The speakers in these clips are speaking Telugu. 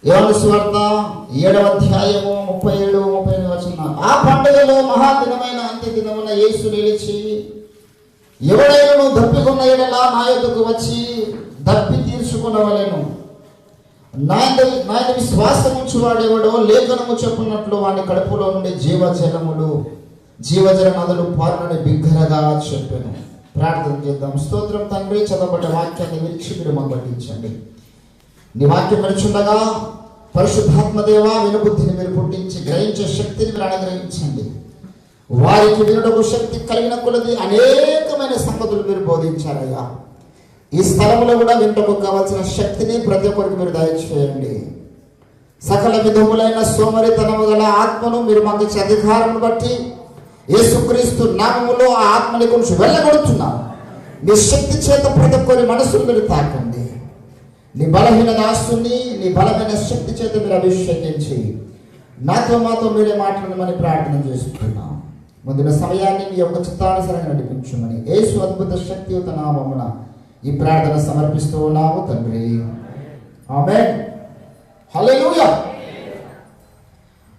యోహాను సువార్త 7వ అధ్యాయము 37-38 వచనాలు. ఆ పండుగలో మహాదినమైన అంత్య దినమున యేసు నిలిచి, ఎవడైనా దప్పికొన్న ఎడల నా యొద్దకు వచ్చి దప్పి తీర్చుకొనవలెను. నా యందు విశ్వాసం ఉంచువాడెవడో లేఖనము చెప్పున్నట్లు వాని కడుపులో నుండి జీవజల నదులు పారునని బిగ్గరగా చెప్పాను. ప్రార్థన చేద్దాం. స్తోత్రం తండ్రి, చదవబడ్డ వాక్యాన్ని విరిచి మీరు మంగళించండి. నీ వాక్యం వినుచుండగా పరిశుద్ధాత్మ దేవ వినుబుద్ధిని మీరు పుట్టించి గ్రహించే శక్తిని మీరు అనుగ్రహించండి. వారికి వినుటకు శక్తి కలిగిన కొలది అనేకమైన సంగతులు మీరు బోధించారయ్యా. ఈ స్థలంలో కూడా వినుటకు కావాల్సిన శక్తిని ప్రతి ఒక్కరికి మీరు దయచేయండి. సకల విధములైన సోమరితనము గల ఆత్మను మీరు మాకు ఇచ్చే అధికారం బట్టి యేసుక్రీస్తు నామములో ఆ ఆత్మని కొంచెం వెళ్ళగొడుతున్నాను. నీ శక్తి చేత ప్రతి ఒక్కరి మనసులు మీరు తాకండి. నీ బలహీన దాసుని నీ బలమైన శక్తి చేత మీరు అభిషేకించి మాతో మీరే మాట్లాడమని ప్రార్థన చేస్తున్నాం. ముందున్న సమయాన్ని మీ యొక్క చిత్తానుసరంగా నడిపించమని యేసు అద్భుత శక్తియుత నామమున ఈ ప్రార్థన సమర్పిస్తూ ఉన్నాము తండ్రి. ఆమేన్. హల్లెలూయా.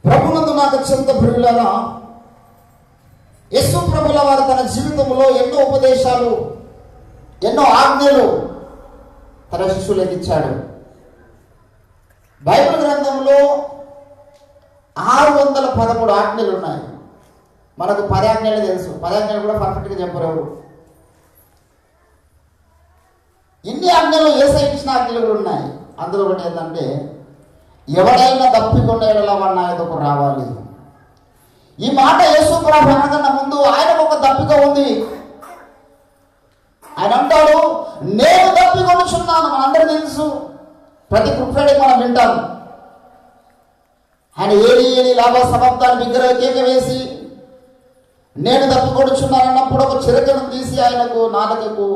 ప్రభునందు నాకు చెంత ప్రియులారా, యేసు ప్రభుల వారు తన జీవితంలో ఎన్నో ఉపదేశాలు, ఎన్నో ఆజ్ఞలు తన శిష్యులకు ఇచ్చాడు. బైబిల్ గ్రంథంలో 613 ఆజ్ఞలు ఉన్నాయి. మనకు 10 ఆజ్ఞలు తెలుసు. 10 ఆజ్ఞలు కూడా పర్ఫెక్ట్గా చెప్పరు ఎవరు. ఇన్ని ఆజ్ఞలు యేసయ్య ఇచ్చిన ఆజ్ఞలు కూడా ఉన్నాయి. అందులో ఒకటి ఏంటంటే, ఎవడైనా దప్పికొన్న ఎడల వాడు నా యొద్దకు రావాలి. ఈ మాట యేసు ప్రభు అనకన్నా ముందు ఆయనకు ఒక దప్పిక ఉంది. ఆయన అంటాడు, నేను దప్పికొనుచున్నాను. మనందరూ తెలుసు, ప్రతి కుట్రడికి మనం వింటాం. ఆయన ఏలి లాభ సమాప్తాన్ని బిగ్గర కేక వేసి నేను దప్పికొనుచున్నాను అన్నప్పుడు ఒక చిరకను తీసి ఆయనకు నాలుకకు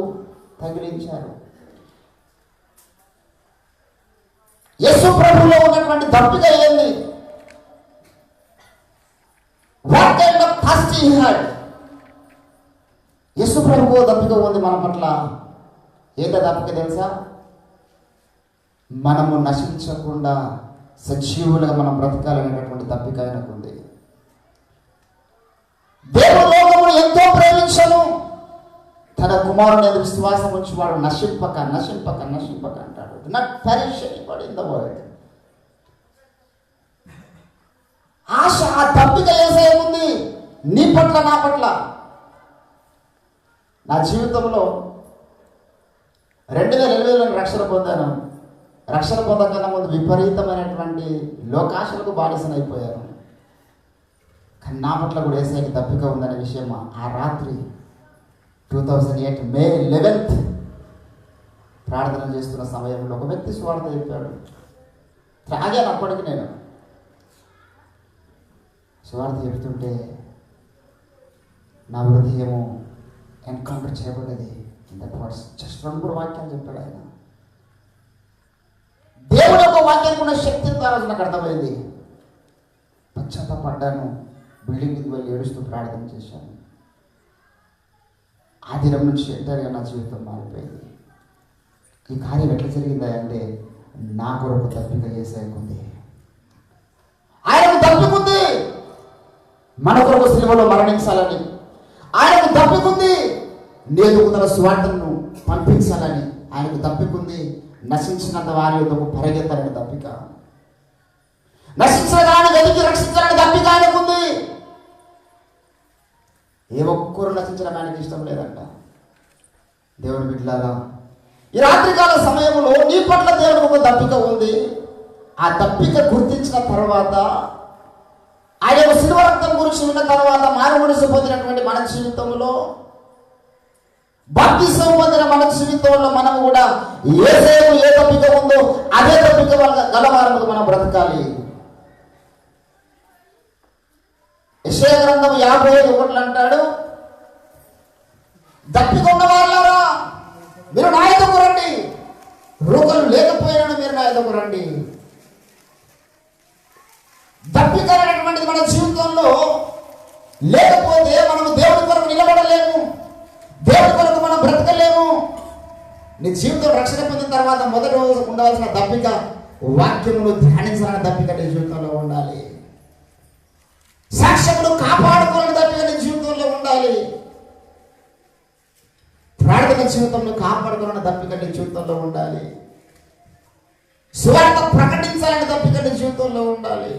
తగిలించారు. యేసు ప్రభులో ఉన్నటువంటి దప్పిక ఏంది? What kind of thirst he had? యేసు ప్రభువు దప్పిక ఉంది మన పట్ల. ఏంటో దప్పిక తెలుసా? మనము నశించకుండా సజీవులుగా మనం బ్రతకాలనేటటువంటి దప్పిక ఆయనకు ఉంది. దేవుడు లోకమును ఎంతో ప్రేమించను, తన కుమారుని విశ్వాసం వచ్చి వాడు నశింపక అంటాడు. Not perish anybody in the world. ఆశ, ఆ దప్పిక ఏముంది నీ పట్ల, నా పట్ల. నా జీవితంలో 2008లో రక్షణ పొందాను. రక్షణ పొందకన్నా ముందు విపరీతమైనటువంటి లోకాశలకు బానిసనైపోయాను. కానీ నా పట్ల కూడా యేసయ్యకి దప్పిక ఉందనే విషయం ఆ రాత్రి 2008 మే 11 ప్రార్థన చేస్తున్న సమయంలో ఒక వ్యక్తి సువార్త చెప్పాడు. త్రాగాను అప్పటికి. నేను సువార్త చెప్తుంటే నా హృదయము ఎన్కౌంటర్ చేయబడ్డది. జస్ట్ 2-3 వాక్యాలు చెప్పాడు ఆయన. దేవుడు యొక్క వాక్యానికి ఉన్న శక్తి ద్వారా నాకు అర్థమైంది. పశ్చాత్తపడ్డాను. బిల్డింగ్ మీదకి వెళ్ళి ఏడుస్తూ ప్రార్థన చేశాను. ఆ దినం నుంచి ఎంతగా నా జీవితం మారిపోయింది. ఈ కార్యం ఎట్లా జరిగిందా అంటే, నా కొరకు దప్పిక యేసయ్యకుంది. ఆయనకు దప్పికుంది మన కొరకు సిలువలో మరణించాలని. ఆయనకు దప్పికుంది నేను తన సువార్తను పంపించాలని. ఆయనకు దప్పికుంది నశించినంత వారి యొద్దకు పరిగెత్తాలని దప్పిక. నశించడానికి వెతికి రక్షించాలని దప్పిక ఆయనకుంది. ఏ ఒక్కరు నశించడం ఆయనకి ఇష్టం లేదంట. దేవుని బిడ్డలారా, ఈ రాత్రికాల సమయంలో నీ పట్ల దేవునికి ఒక దప్పిక ఉంది. ఆ దప్పిక గుర్తించిన తర్వాత, ఆయన శిలువ రక్తం గురించి విన్న తర్వాత, మారుమనసు పొందినటువంటి మన జీవితంలో, బాప్తిసం పొందిన మన జీవితంలో మనం కూడా యేసయ్యకు ఏ దప్పిక ఉందో అదే దప్పిక గలవారముగా మనం బ్రతకాలి. యెషయా గ్రంథం 55:1 అంటాడు, దప్పిక ఉన్న వాళ్ళారా మీరు నా యొద్దకు రండి, రోగులు లేకపోయినా మీరు నా యొద్దకు రండి. దప్పిక అనేటువంటిది మన జీవితంలో లేకపోతే మనము దేవుడి కొరకు నిలబడలేము, దేవుడి కొరకు మనం బ్రతకలేము. నీ జీవితం రక్షణ పొందిన తర్వాత మొదటి రోజు ఉండవలసిన దప్పిక వాక్యమును ధ్యానించాలని తప్పిక నీ జీవితంలో ఉండాలి. సాక్ష్యమును కాపాడుకోవాలని తప్పిక నీ జీవితంలో ఉండాలి. ప్రార్థన జీవితంలో కాపాడుకోవాలని తప్పిక నీ జీవితంలో ఉండాలి. సువార్త ప్రకటించాలని తప్పిక నీ జీవితంలో ఉండాలి.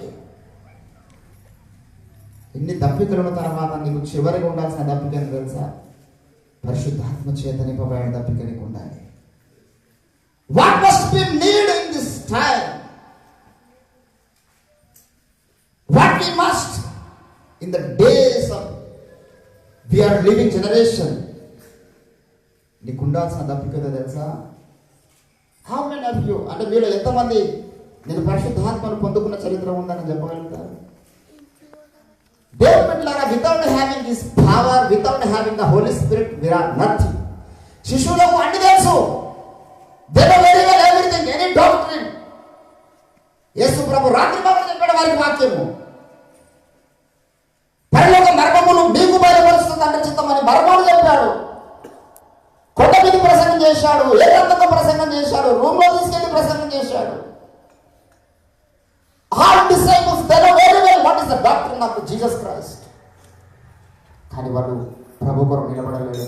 ఇన్ని తప్పికలను తర్వాత నీకు చివరిగా ఉండాల్సిన తప్పిక ఏంటో తెలుసా? పరిశుద్ధాత్మ చేత నింపబడిన తప్పిక నీకు ఉండాలి. What must be needed in this time? What we must in the days of we are living generation. నీకు ఉండాల్సిన తప్పిక ఏదో తెలుసా? How many of you, అంటే వీళ్ళు ఎంతమంది నేను పరిశుద్ధాత్మను పొందుకున్న చరిత్ర ఉందని చెప్పగలుగుతారు? Without having this power, without having the Holy Spirit we are nothing. శిశువులకు అన్ని తెలుసు. They know very well everything, any doctrine. యేసు ప్రభు రాత్రి బాబు చెప్పాడు వారికి వాక్యము. పరలోక మర్మములు మీకు బయలుపరుస్తుంది తండ్రి చిత్తమని మర్మాలు చెప్పాడు. కొండ మీద ప్రసంగం చేశాడు, ఏకాంతంగా ప్రసంగం చేశాడు, రూమ్ లో తీసుకెళ్లి ప్రసంగం చేశాడు. All disciples they know very well what is the doctrine of Jesus Christ. కానీ వాళ్ళు ప్రభు కొరకు నిలబడలేదు.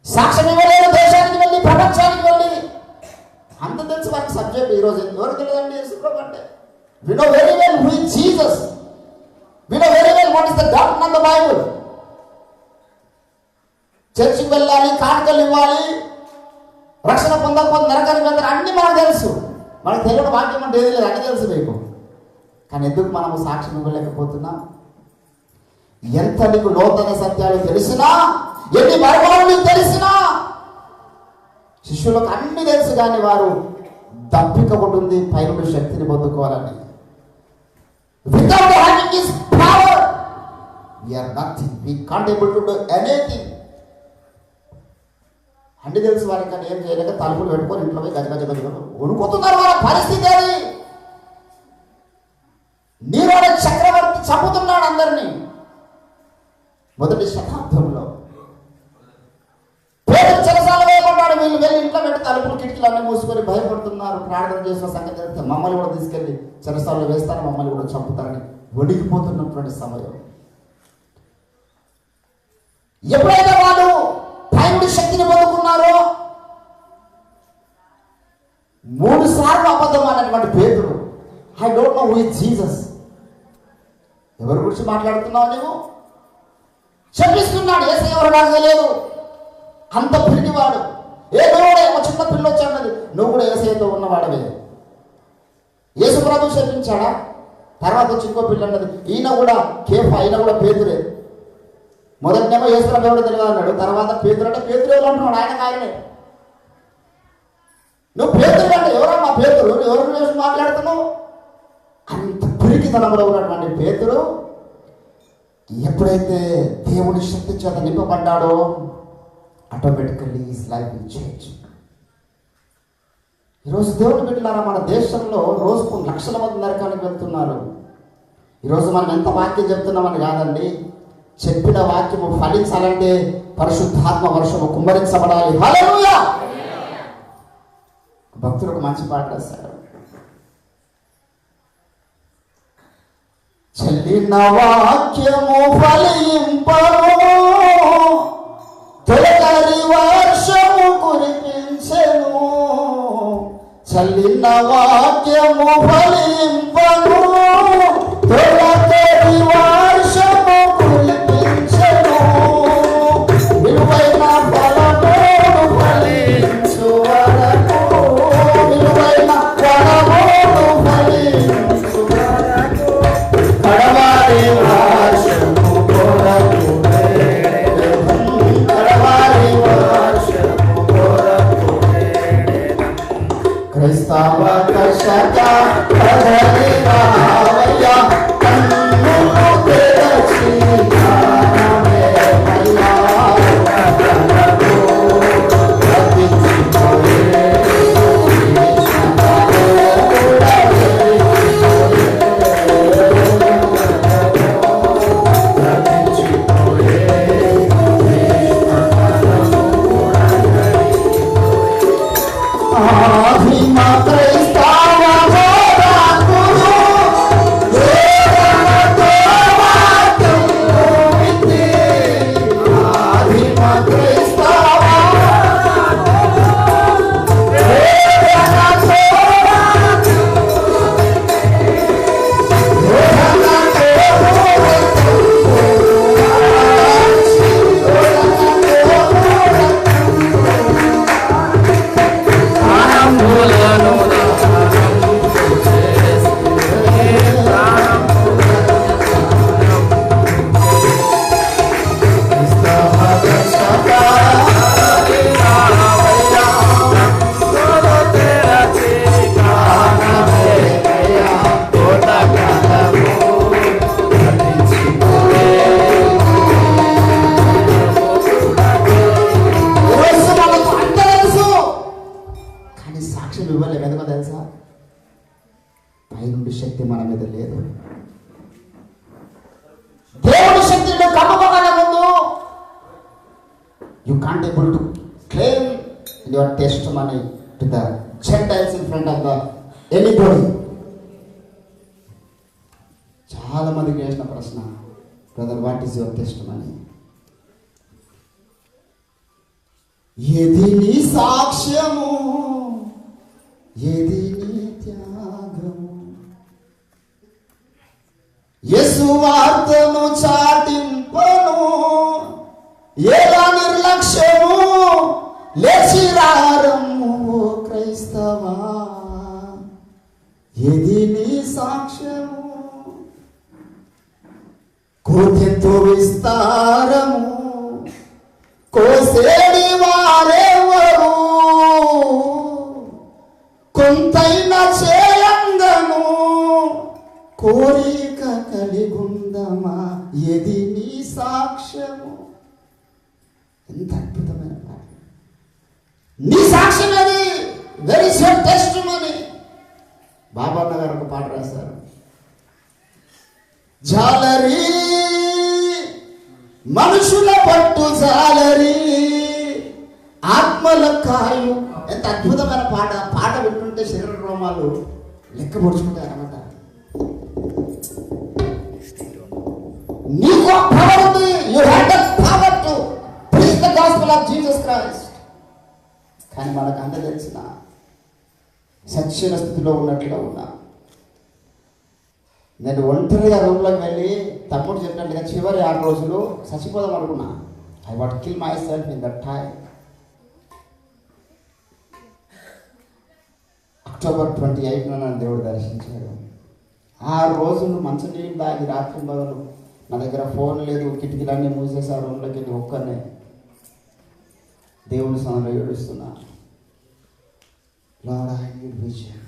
సాక్ష్యం ఇవ్వలేదు, దేశానికి వెళ్ళి ప్రపంచానికి వెళ్ళి. అంత తెలుసు వారికి సబ్జెక్ట్. ఈరోజు ఎవరు తెలియదండి యేసు ప్రభు అంటే. We know very well who is Jesus. We know very well what is the doctrine of the Bible. చర్చికి వెళ్ళాలి, కానుకలు ఇవ్వాలి, రక్షణ పొందకపోతే నరకానికి వెళ్తారు, అన్ని మనకు తెలుసు. మనకు తెలియని వాక్యం అంటే ఏది లేదు, అన్ని తెలుసు మీకు. కానీ ఎందుకు మనము సాక్ష్యం ఇవ్వలేకపోతున్నాం? ఎంత నీకు నూతన సత్యాలు తెలిసినా, ఎన్ని మర్మాలు నీకు తెలిసినా, శిష్యులకు అన్ని తెలుసు కానీ వారు దప్పిక ఉంటుంది పైన శక్తిని పొందుకోవాలని. Without having his power we are nothing. We can't able to do anything. అన్ని తెలుసు వారికి కానీ ఏం చేయలేక తలుపులు పెట్టుకొని ఇంట్లో పోయి గజగజ వణుకుతున్నారు. వాళ్ళ పరిస్థితి అది. నీరోడ చక్రవర్తి చంపుతున్నాడు అందరినీ. మొదటి శతాబ్దంలో పేదలు చెరసాల వేయబడ్డాడు. వీళ్ళు వెళ్ళి ఇంట్లో పెట్టి తలుపులు కిటికీలు అన్నీ మూసుకొని భయపడుతున్నారు. ప్రార్థన చేసిన సంగతి తెలిస్తే మమ్మల్ని కూడా తీసుకెళ్ళి చెరసాలలో వేస్తారు, మమ్మల్ని కూడా చంపుతారని వణికిపోతున్నటువంటి సమయం. ఎప్పుడైతే వాళ్ళు పైనుడి శక్తిని పొందుకున్నారో 3 సార్లు అబద్ధం అన్నటువంటి పేతురు, I don't know who is Jesus. ఎవరి గురించి మాట్లాడుతున్నావు నువ్వు? చెప్పిస్తున్నాడు. యేసు ఎవరు నాకు తెలియదు. అంత పిరికివాడు. నువ్వు ఒక చిన్న పిల్ల వచ్చాడది, నువ్వు కూడా యేసుతో ఉన్నవాడవే. యేసు ప్రభు చెప్పించాడా? తర్వాత వచ్చి ఇంకో పిల్ల అన్నది, ఈయన కూడా కేఫ్, అయినా కూడా పేతురే. మొదటినేమో యేసు ప్రభు ఎవడో తెలియదు అన్నాడు. తర్వాత పేతురు అంటే పేతురు ఎవరు అంటున్నాడు? ఆయనే. నువ్వు పేతురు అంటే ఎవరమ్మా పేతురు? ఎవరు చేసి మాట్లాడుతున్నావు? అంత పిరికితనంలో ఉన్నటువంటి పేతురు ఎప్పుడైతే దేవుని శక్తి చేత నింపబడ్డాడో automatically his life will change. ఈరోజు దేవుని బిడ్డలారా, మన దేశంలో రోజుకు లక్షల మంది నరకానికి వెళ్తున్నారు. ఈరోజు మనం ఎంత వాక్యం చెప్తున్నామని కాదండి, చెప్పిన వాక్యము ఫలించాలంటే పరిశుద్ధాత్మ వర్షము కుమ్మరించబడాలి. హల్లెలూయా! భక్తుడు ఒక మంచి పాట రాశాడు. చల్లిన వాక్యము ఫలింపను, తొలకరి వర్షము కురిపించెను. చల్లిన వాక్యము ఫలింపను, తొలకరి వర్షము కురిపించెను. విలువైన ఫలమోడు ఫలించు వరకు, విలువైన ఫలమోడు ఫలించు వరకు, కడవారి వర్షము కొరకు, కడవారి వర్షము కొరకు క్రైస్తవ కర్షక కదలి రావయ్య, కన్నులు తెరచి జ్ఞానమే మయ్యా, కథలకు రచించిపోయే క్రైస్తవ పైనుండి శక్తి మన మీద లేదు. దేవుడి శక్తిని కమ్ముకోగల ముందు you can't able to claim your testimony to the Gentiles in front of the anybody. చాలా మందికి వేసిన ప్రశ్న, brother what is your testimony? ఏది నీ సాక్ష్యము, ఏది నీ త్యాగము, యేసు వార్తను చాటింపను ఏలా నిర్లక్ష్యము, లేచి రారమ్ము ఓ క్రైస్తవా, ఏది నీ సాక్ష్యము, కోతెంతో విస్తారము, కోసేడి వారెవరు, కొంతైనా చేయంగను కోరిక కలిగుందమా, ఏది నీ సాక్ష్యము. ఎంత అద్భుతమైన పాట! నీ సాక్ష్యం అది. Where is your testimony? Babanna garu ఒక పాట రాశారు. జాలరి మనుషుల పట్టు జాలరి ఆత్మల కాయు. ఎంత అద్భుతమైన పాట! పాట వింటుంటే శరీర రోమాలు లెక్క పొడుచుకుంటాయి అన్నమాట. నీకు పవర్ ఉంది. You have the power to preach the gospel of Jesus Christ. కానీ మనకు అంత తెలిసిన సత్యన స్థితిలో ఉన్నట్లుగా ఉన్నా. నేను ఒంటరిగా రూమ్లోకి వెళ్ళి తమ్ముడు చెప్పినట్టుగా చివరి 6 రోజులు చచ్చిపోదాం అనుకున్నా. I want kill my self in that time. October 28న నన్ను దేవుడు దర్శించాడు. 6 రోజులు మంచినీళ్ళు తాగి రాత్రి బదులు, నా దగ్గర ఫోన్ లేదు, కిటికీలన్నీ మూసేసి ఆ రూమ్లోకి వెళ్ళి ఒక్కనే దేవుని సన్నిధిలో ఏడుస్తున్నా. Lord I need vision.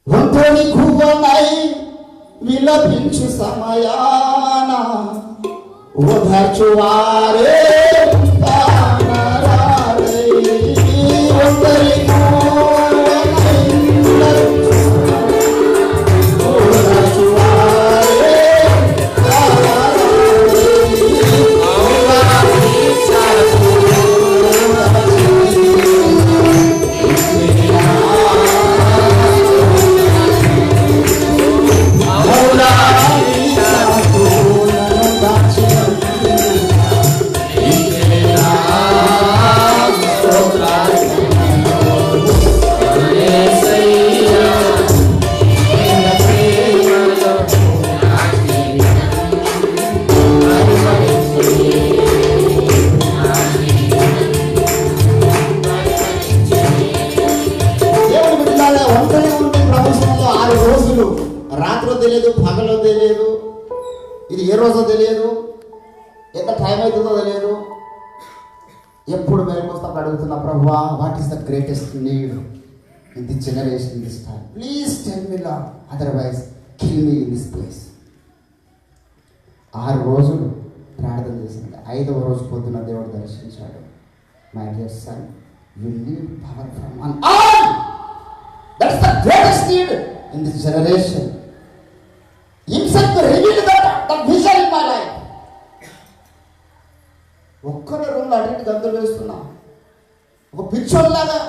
ఒంటరి గువ్వనై విలపించు సమయాన ఓదార్చువారే పానరారే. ఒంటరి గువ్వనై విలపించు ఓదార్చువారే పానరారే. రాత్రో తెలియదు, పగలో తెలియదు, ఇది ఏ రోజో తెలియదు, ఎంత టైం అవుతుందో తెలియదు. ఎప్పుడు మేలుకొస్తాం అడుగుతున్నా, ప్రభువా what is the greatest need in this generation, in this time, please tell me Lord, otherwise kill me in this place. 6 రోజులు ప్రార్థన చేసింది. 5వ రోజు పొద్దున దేవుడు దర్శించాడు. My dear son, you need power from on all. That's the greatest need in this generation. Himself revealed that vision in my life. ఒక్కడే రూమ్లో అటు ఇటు గంతులు వేస్తున్నా, ఒక పిచ్చోళ్ళలాగా.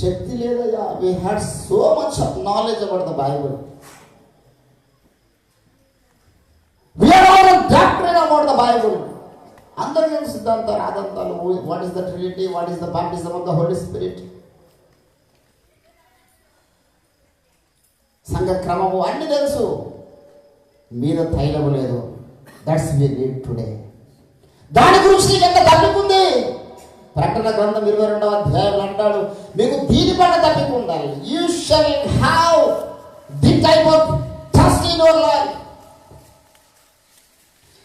శక్తి లేదయ్యా. We had so much of knowledge about the Bible. We are all a doctrine about the Bible. అందరికీ సిద్ధాంతాలు, ఆదంతాలు, what is the Trinity, what is the baptism of the Holy Spirit, సంఘ క్రమము అన్ని తెలుసు. మీద తైలము లేదు. That's we need today. దాని గురించి నీకు ఎంత తప్పికుంది? ప్రకటన గ్రంథం 22వ అధ్యాయంలో అంటాడు, మీకు దీని పట్ల తప్పిక ఉండాలి. You shall have the type of thirst in your life.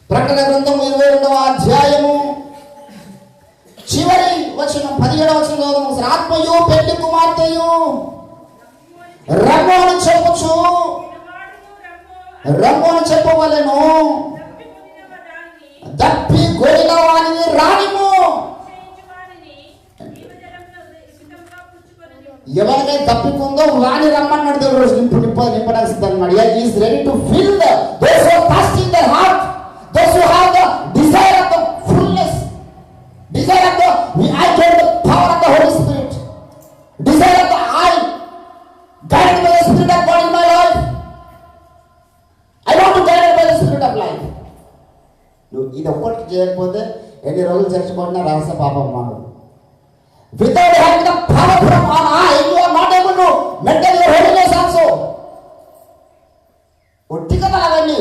ప్రకటన గ్రంథం 22వ అధ్యాయము చివరి వచనం 17వ వచనం, ఆత్మయు పెళ్లి కుమార్తెయు రమ్ము అని చెప్పుచు, రమ్ము అని చెప్పవలెను, దప్పి గొడిన వారిని రానిము. ఎవరికైతే తప్పికుందో వాణి రమ్మన్నాడు దేవుడు. రోజు నింపడానికి సిద్ధమన్నాడు. Is ready to fill those who are thirsting their heart, those who have the desire of the fullness, desire of the I get the power of the Holy Spirit, desire of the I guided by the spirit of God in my life. I want to guided by the spirit of life. నువ్వు ఇది ఒక్కటి చేయకపోతే ఎన్ని రోజులు చచ్చిపోయినా రహస్య పాపం మానవు. Without having the power from on high, you are not able to maintain your holiness also. ఒట్టి కథలు అవన్నీ.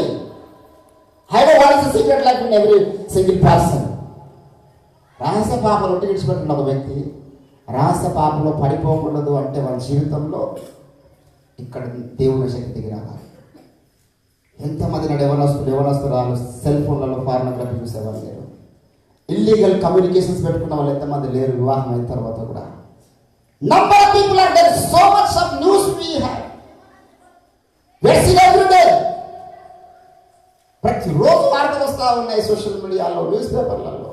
I know what is the secret life in every single person. రహస్య పాపలు ఒట్టి విడిచిపెట్టిన ఒక వ్యక్తి రహస్య పాపంలో పడిపోకూడదు అంటే వాళ్ళ జీవితంలో ఇక్కడ దేవుని శక్తి దిగి రావాలి. ఎంతమంది నాడు యవనస్తురాలు సెల్ ఫోన్లలో ఫార్నోగ్రఫీ చూసేవాళ్ళు లేరు. ఇల్లీగల్ కమ్యూనికేషన్స్ పెట్టుకున్న వాళ్ళు ఎంతమంది లేరు వివాహం అయిన తర్వాత కూడా. Number of people are there, so much of news we have, we see every day. ప్రతిరోజు వార్తలు వస్తూ ఉన్నాయి సోషల్ మీడియాలో, న్యూస్ పేపర్లలో.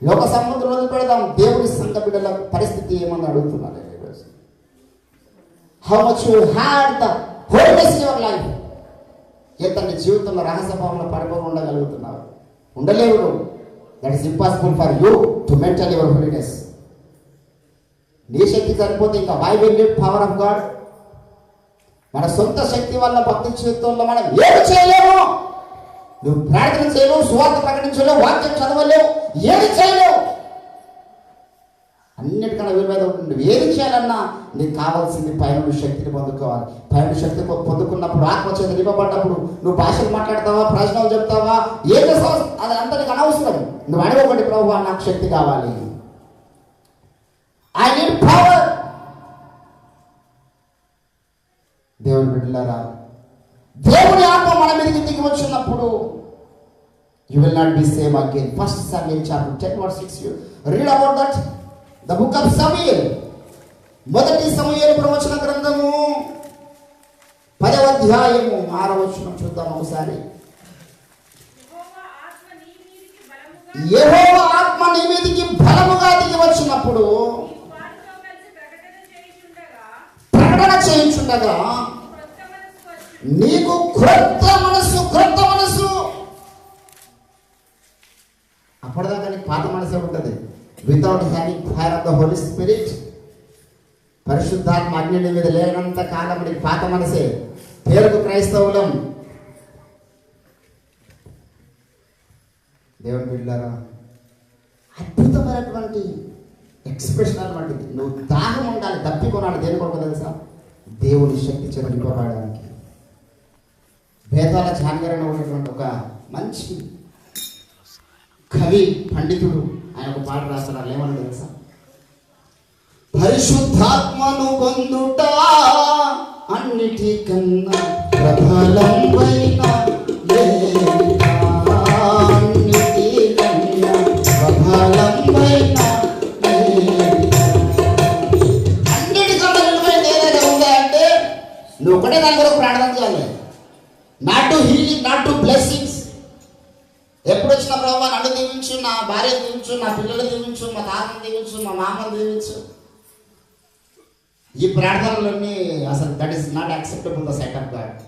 లోక సంబంధం రోజు పెడదాం, దేవుని సంఘ బిడ్డల పరిస్థితి ఏమని అడుగుతున్నారు. How much you had the holiness in your life? ఎంత నీ జీవితంలో రహస్య పాపంలో పడిపోకుండా ఉండగలుగుతున్నావు? ఉండలేవు. That is impossible for you to maintain your holiness. నీ శక్తి సరిపోతే ఇంకా why will need power of God? మన సొంత శక్తి వల్ల భక్తి జీవితంలో మనం ఏమి చేయలేము. నువ్వు ప్రార్థన చేయలేవు, సువార్త ప్రకటించలేవు, వాక్యం చదవలేవు, ఏది చేయలేవు. అన్నిటికన్నా వీరి మీద ఉంటుంది. ఏది చేయాలన్నా నీకు కావాల్సింది పైన శక్తిని పొందుకోవాలి. పైన శక్తి పొందుకున్నప్పుడు, ఆత్మచేత నింపబడ్డప్పుడు నువ్వు భాషలు మాట్లాడతావా, ప్రశ్నలు చెప్తావా, ఏం చేస్తావా, అది అంతా నీకు అనవసరం. నువ్వు అడగొకటి, ప్రభువా నాకు శక్తి కావాలి, ఐ నీడ్ పవర్. దేవుని బిడ్డలారా, దేవుని ఆత్మ మన మీదకి దిగి వచ్చినప్పుడు you will not be same again. 1 Samuel chapter 10:6 you read about that. The book of Samuel, మొదటి సమూయేలు ప్రవచన గ్రంథము 10వ అధ్యాయము 6వ వచనం చూద్దాం ఒకసారి. యెహోవా ఆత్మ నీ మీదికి బలముగా దిగి వచ్చినప్పుడు ప్రకటన చేయించుండగా నీకు క్రొత్త మనసు. అప్పటిదాకా నీకు పాత మనసే ఉంటుంది. Without having fire of the Holy Spirit, పరిశుద్ధాత్మ అగ్ని మీద లేనంత కాలం నీకు పాత మనసే. పేరుకు క్రైస్తవులం. దేవుని బిడ్డలారా, అద్భుతమైనటువంటి ఎక్స్ప్రెషన్ అనమాట. నువ్వు దాహం ఉండాలి, తప్పికొనాలి. దేని కొరకు తెలుసా? దేవుని శక్తి చేత నింపబడడానికి. భేదాల జానగరణ ఉన్నటువంటి ఒక మంచి కవి, పండితుడు, ఆయన ఒక పాట రాస్తున్నారు. ఏమన్నా తెలుసా? పరిశుద్ధాత్మను పొందుట అన్నిటికన్నా ప్రబలమైన, అన్నిటికన్నా ప్రబలమైన, అన్నిటికన్నా విలువైన ఏదైనా ఉందా అంటే నువ్వు ఒకటే దాని కొరకు ప్రార్థన చేయాలి. Not to healing, not to blessings. ఎప్పుడు వచ్చిన ప్రభావ నన్ను దీవించు, నా భార్య దీవించు, నా పిల్లలు దీవించు, మా తాతను దీవించు, మా మామను దీవించు. ఈ ప్రార్థనలన్నీ అసలు that is not acceptable the sight of God.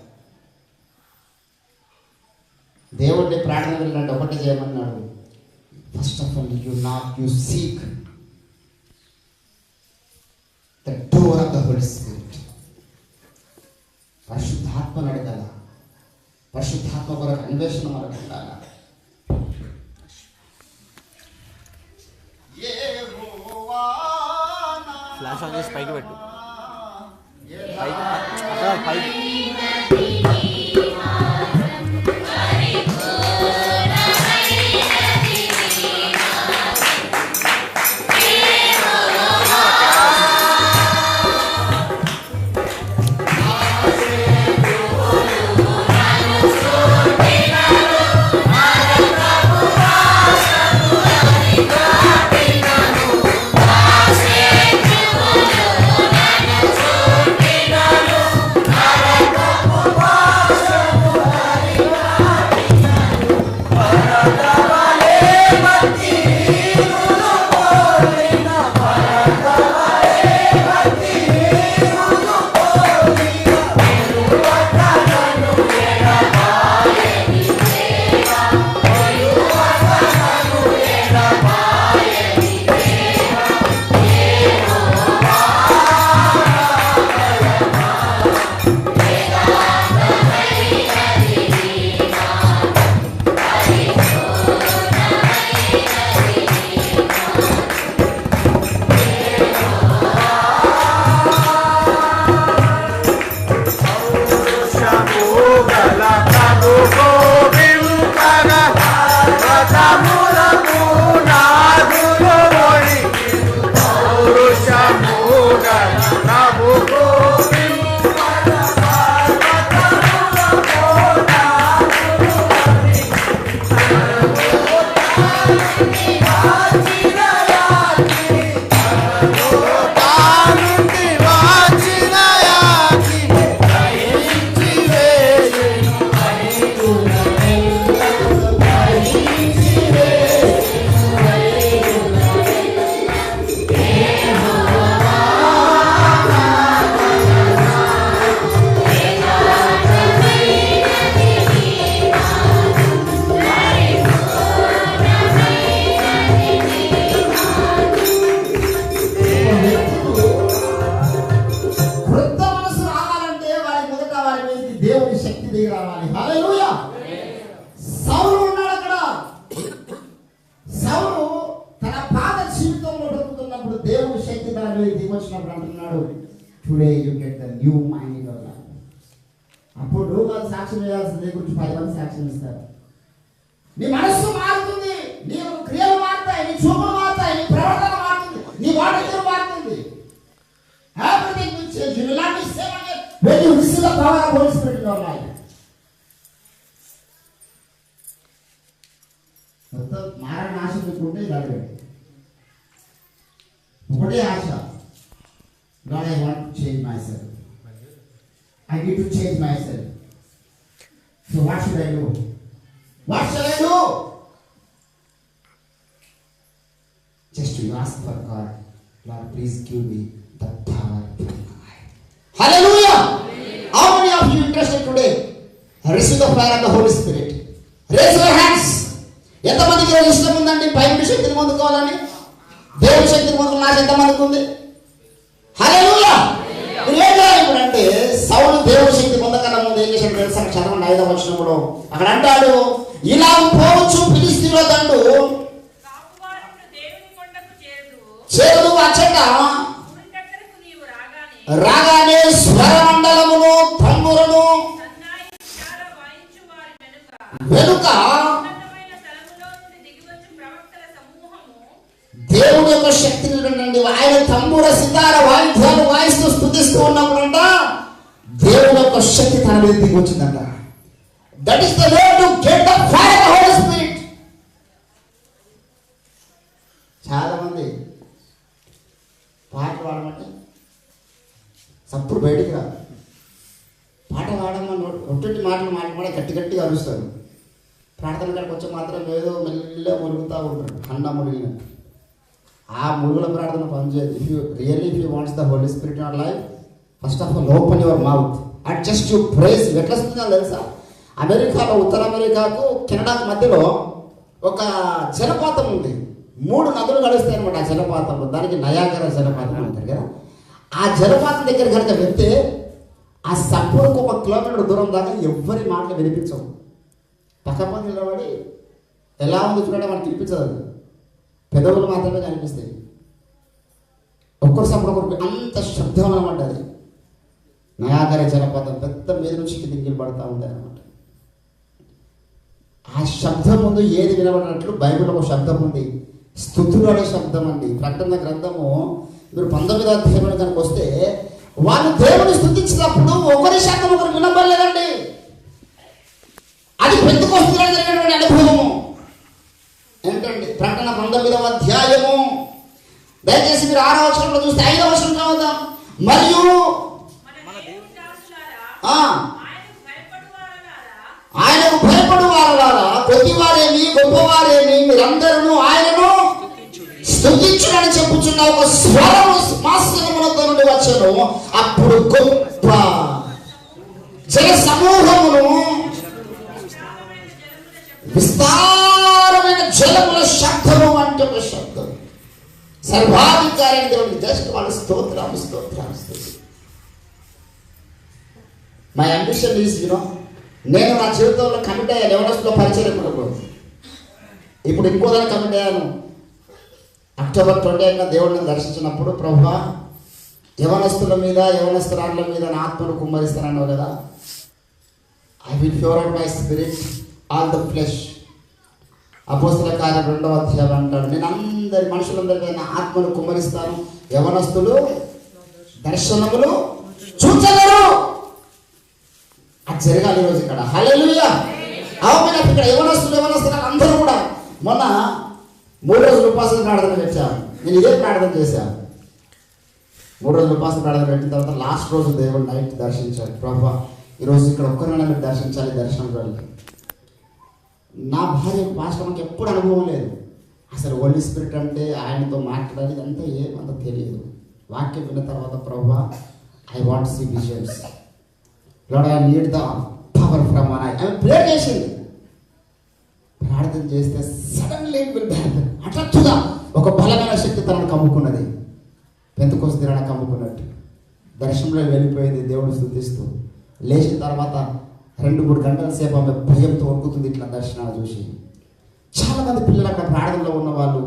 దేవుడిని ప్రార్థన వెళ్ళండి, ఒకటి చేయమన్నాడు. First of all you seek the door of the Holy Spirit. పరిశుద్ధాత్మను అడగాల. పరిశుద్ధాత్మ కొరకు అన్వేషణ మనకు ఉండాలి. ఫ్లాష్ ఆన్ చేసి పైకి పెట్టు. పైకి Wow. వచ్చినప్పుడు దేవుని శక్తి దాని మీద దిగి వచ్చినప్పుడు అంటున్నాడు, today you get the new mind in your life. అప్పుడు నువ్వు కాదు సాక్ష్యం చేయాల్సిందే, గురించి 10 మంది సాక్ష్యం ఇస్తారు. నీ మనస్సు మారుతుంది, నీ క్రియలు మారుతాయి, నీ చూపులు మారుతాయి, నీ ప్రవర్తన మారుతుంది, నీ వాటితో మారుతుంది. Everything will change. You will not be same again when you receive the power of Holy Spirit in your life. మొత్తం మారణ ఆశ మీకుంటే జరగండి. ఒకటే ఆశ, God, I want to change myself. I need to change myself. So what should I do? What shall I do? Just to ask for God, Lord, please give me the power in my life. Hallelujah! How many of you interested today? Receive the fire of the Holy Spirit. Raise your hands. ఎంతమందికి ఈరోజు ఇష్టం ఉందండి పైన శక్తిని పొందుకోవాలని? దేవుని శక్తిని పొందుకోవాలని ఎంతమందికి ఉంది? హల్లెలూయా! ఇప్పుడు అంటే సౌలు దేవుని శక్తి పొందకన్నా ముందు ఏం చేశాడు తెలుసా? చదవండి 5వ వచనంలో అక్కడ అంటాడు, ఇలా పోవచ్చు ఫిలిష్తీయుల దండు చేరు అచ్చట రాగానే స్వరమండలమును తంబురను వెనుక దేవుని యొక్క శక్తిని ఉండండి. ఆయన తంబూర సితార వాయిద్యాలు వాయిస్తూ స్తుతిస్తూ ఉన్నప్పుడంట దేవుని యొక్క శక్తి తన మీద దిగి వచ్చిందంట. That is the way to get the fire of the Holy Spirit. చాలా మంది పాటలు పాడమంటే సప్పుడు బయటికి రాదు. పాట పాడమని ఒట్టి మాటలు మాట్లాడే గట్టి గట్టిగా అరుస్తారు. ప్రార్థన కాడికి వచ్చి మాత్రం ఏదో మెల్లగా మురుగుతూ ఉంటారు, అన్న మురిగినట్టు. ఆ మురుగుల ప్రార్థన పనిచేయదు. If you wants the Holy Spirit in your life, first of all open your mouth and just you praise. ఎట్లా వస్తుందో తెలుసా? అమెరికాలో, ఉత్తర అమెరికాకు కెనడాకు మధ్యలో ఒక జలపాతం ఉంది. 3 నదులు కలుస్తాయి అనమాట ఆ జలపాతంలో. దానికి నయాగరా జలపాతం అంటారు కదా. ఆ జలపాతం దగ్గర కనుక వెళ్తే ఆ సపోర్కు 1 కిలోమీటర్ దూరం దాకా ఎవ్వరి మాటలు వినిపించవు. పక్కపక్క నిలబడి ఎలా ఉంది చూడండి, మనకి వినిపించదు, పెదవులు మాత్రమే కనిపిస్తాయి. ఒక్కొక్కసారి అంత శబ్దం అనమాట. అది నయాగర జలపాతం పెద్ద మీద నుంచి దిగిలు పడతా ఉంటాయి అనమాట. ఆ శబ్దం ముందు ఏది వినబడినట్లు బైబిల్లో ఒక శబ్దం ఉంది, స్తుతులు అనే శబ్దం అండి. ప్రకటన గ్రంథము మీరు 19వ అధ్యాయం కనుక వస్తే వాళ్ళు దేవుని స్తుతించినప్పుడు ఒకరి శబ్దం ఒకరు వినబడలేదండి. అది పెంతెకొస్తేనే జరిగినటువంటి అనుభవము ఏంటండి? ప్రకటన 19వ అధ్యాయము దయచేసి మీరు 6వ వచనంలో చూస్తే 5వ వచనం చదువుదాం. మరియు ఆయనకు భయపడు వారలారా, కొద్దివారేమి గొప్పవారేమి మీరందరూ ఆయనను స్తుతించుడని చెప్పుచున్న ఒక స్వరము సింహాసనమునొద్ద నుండి వచ్చెను. అప్పుడు గొప్ప జన సమూహమును విస్తారమైన జలముల శబ్దము అంటే ఒక శబ్దం. సర్వాధికారి దేవుడికి జస్ట్ వాళ్ళ స్తోత్రం స్తోత్రం స్తోత్రం. మై అంబిషన్ ఈజ్ నేను నా జీవితంలో కమిట్ అయ్యాను. యవనస్తులో పరిచయం ఇప్పుడు ఇంకో దాన్ని కమిట్ అయ్యాను. అక్టోబర్ 28న దేవుడిని దర్శించినప్పుడు, ప్రభువా యవనస్తుల మీద యవనస్తురాళ్ళ మీద నా ఆత్మను కుమ్మరిస్తానన్నావు కదా. I will pure out my spirit all the flesh. అపోస్తల కార్యం 2వ అధ్యాయం అంటాడు, నేను అందరి మనుషులందరికీ నా ఆత్మను కుమ్మరిస్తాను, యవనస్తులు దర్శనములు చూచలేరు. అది జరగాలి ఈరోజు ఇక్కడ. హల్లెలూయా! అవమైన ఇక్కడ యవనస్తులు అందరూ కూడా మొన్న 3 రోజులు ఉపాసన ప్రార్థన పెట్టాను. నేను ఇదే ప్రార్థన చేశాను. 3 రోజులు ఉపాసన ప్రార్థన పెట్టిన తర్వాత లాస్ట్ రోజు దేవుడు నైట్ దర్శించాడు. ప్రభువా ఈరోజు ఇక్కడ ఒక్కరైనా మీరు దర్శించాలి, దర్శనం వెళ్ళి. నా భార్య పాస్టర్కి ఎప్పుడు అనుభవం లేదు. అసలు హోలీ స్పిరిట్ అంటే ఆయనతో మాట్లాడాలి అంతా ఏమంత తెలియదు. వాక్యం విన్న తర్వాత ప్రభువా I want see visions, Lord I need the power from on. ఆమె ప్రేయర్ చేసింది. ప్రార్థన చేస్తే సడన్లీ ఇట్ విల్ హ్యాపెన్. అట్లా ఒక బలమైన శక్తి తనను కమ్ముకున్నది. పెంతెకొస్తు దినాన కమ్ముకున్నట్టు దర్శనంలో వెళ్ళిపోయింది. దేవుడు స్తుతిస్తూ లేచిన తర్వాత 2-3 గంటల సేపు ఆమె భయంతో వణుకుతుంది ఇట్లా దర్శనాలు చూసి. చాలామంది పిల్లలు అక్కడ ప్రార్థనలో ఉన్న వాళ్ళు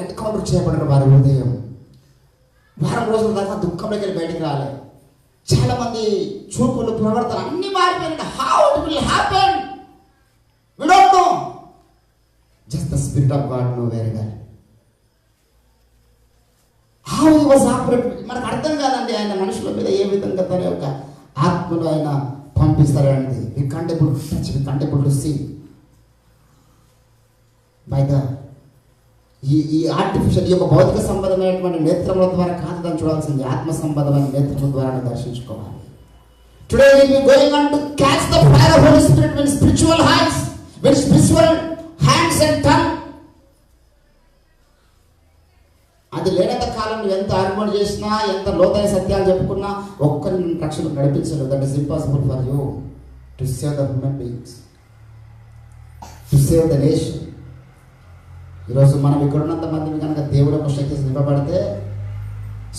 ఎన్కౌంటర్ చేయబడిన వారి హృదయం వారం రోజుల దాకా దుఃఖంలోకి వెళ్ళి బయటికి రాలేదు. చాలా మంది చూపులు, ప్రవర్తన అన్ని మారిపోయింది. How it will happen we don't know. Just the spirit of God know where God. How he was operated మనకు అర్థం కాదండి. ఆయన మనుషుల మీద ఏ విధంగా తన యొక్క ఆత్మను ఆయన పంపిస్తారండి. We can't able to touch, we can't able to see by the ఈ ఆర్టిఫిషియల్, ఈ యొక్క భౌతిక సంబంధమైనటువంటి నేత్రముల ద్వారా కాదు దాన్ని చూడాల్సింది, ఆత్మ సంబంధమైన నేత్రముల ద్వారా దర్శించుకోవాలి. Today we will be going on to catch the fire of Holy Spirit with spiritual hands and tongue. అది లేనంత కాలం నువ్వు ఎంత ఆర్గ్యుమెంట్ చేసినా, ఎంత లోతైన సత్యాలు చెప్పుకున్నా ఒక్కరిని రక్షణ నడిపించలేదు. That is impossible for you to save the human beings, to save the nation. ఈరోజు మనం ఇక్కడ ఉన్నంత మంది కనుక దేవుడు యొక్క శక్తి నింపబడితే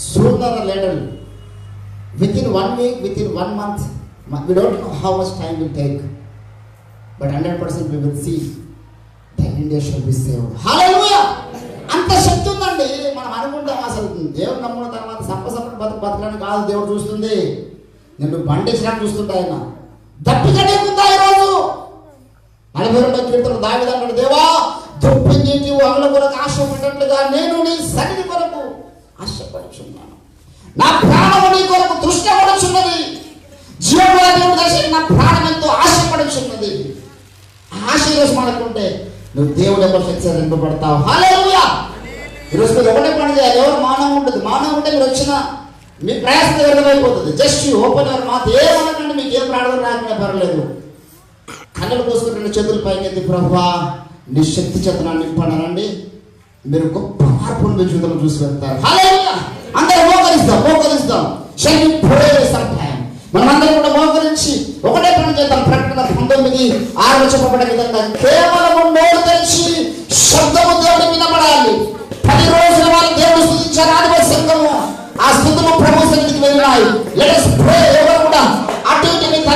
sooner or later, within 1 week, within 1 month, we don't know how much time will take, but 100% we will see the India shall be saved. Hallelujah! అంత శక్తి ఉందండి. మనం అనుకుంటాం అసలు దేవుడు నమ్మున తర్వాత సంపసంపటి బతకడానికి కాదు దేవుడు చూస్తుంది, నేను బండించడానికి చూస్తుంటా. ఆయన దప్పిక నీకుందా ఈరోజు? 42వ కీర్తన దావీదు అంటాడు, దేవా దొప్పి నీవు అమల కొరకు ఆశపడినట్లుగా నేను నీ సన్నిధి కొరకు ఆశపడుచున్నాను. నా ప్రాణము నీ కొరకు తృష్ణపడుచున్నది. జీవముల దేవుడు దర్శనం నా ప్రాణం ఎంతో ఆశపడుచున్నది. ఆశ ఈరోజు మనకుంటే నువ్వు దేవుడు యొక్క శక్తి నింపబడతావు. హల్లెలూయా! ఈరోజు మీరు ఒకటే పని చేయాలి. ఎవరు మానవం ఉంటుంది, మానవం ఉంటే మీరు వచ్చిన మీ ప్రయాసం వ్యర్థమైపోతుంది. జస్ట్ ఓపెన్ ఎవరు మాకు ఏమనకండి, మీకు ఏం ప్రార్థన రాకుండా పర్లేదు. కళ్ళలు కోసుకుని 2 చేతులు పైకి ఎత్తి, ప్రభువా నీ శక్తి చేత నింపడానండి, మీరు గొప్ప మార్పును మీ జీవితంలో చూసి వెళ్తారు. హల్లెలూయా! అందరూ మోకరిస్తాం. Shall we pray sometime? మనమందరం కూడా మోకరించి ఒకటే పని చేద్దాం. ప్రకటన 19:6 చెప్పబడ్డ విధంగా కేవలం నోరు తెరిచి శబ్దము దేవుడు వినబడాలి. 10 రోజుల వాళ్ళు దేవుడు స్తుతించారు. ఆదివాసీ సంఘము ఆ స్తుతులు ప్రభు సన్నిధికి వెళ్ళినాయి. Let us